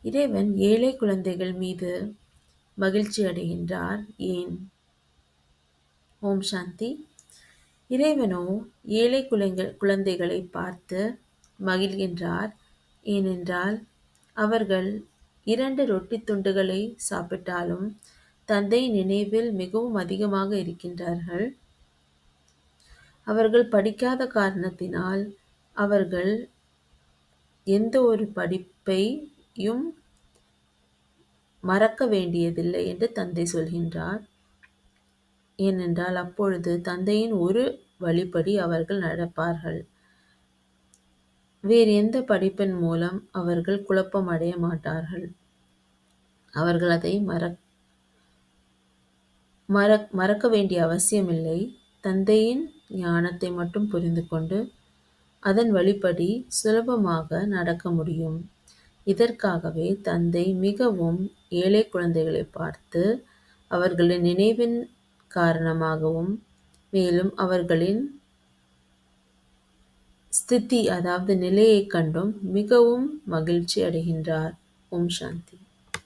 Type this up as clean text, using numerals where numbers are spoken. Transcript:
இறைவன் ஏழை குழந்தைகள் மீது மகிழ்ச்சி அடைகின்றார் ஏன்? ஓம் சாந்தி. இறைவனோ ஏழை குழந்தைகளை பார்த்து மகிழ்கின்றார். ஏனென்றால் அவர்கள் 2 ரொட்டி துண்டுகளை சாப்பிட்டாலும் தந்தை நினைவில் மிகவும் அதிகமாக இருக்கின்றார்கள். அவர்கள் படிக்காத காரணத்தினால் அவர்கள் எந்த ஒரு படிப்பையும் மறக்க வேண்டியதில்லை என்று தந்தை சொல்கின்றார். ஏனென்றால் அப்பொழுது தந்தையின் ஒரு வழிப்படி அவர்கள் நடப்பார்கள். வேறு எந்த படிப்பின் மூலம் அவர்கள் குழப்பம் அடைய மாட்டார்கள். அவர்கள் அதை மறக்க வேண்டிய அவசியமில்லை. தந்தையின் ஞானத்தை மட்டும் புரிந்து கொண்டு அதன் வழிப்படி சுலபமாக நடக்க முடியும். இதற்காகவே தந்தை மிகவும் ஏழை குழந்தைகளை பார்த்து அவர்களின் நினைவின் காரணமாகவும் மேலும் அவர்களின் ஸ்திதி அதாவது நிலையை கண்டும் மிகவும் மகிழ்ச்சி அடைகின்றார். ஓம் சாந்தி.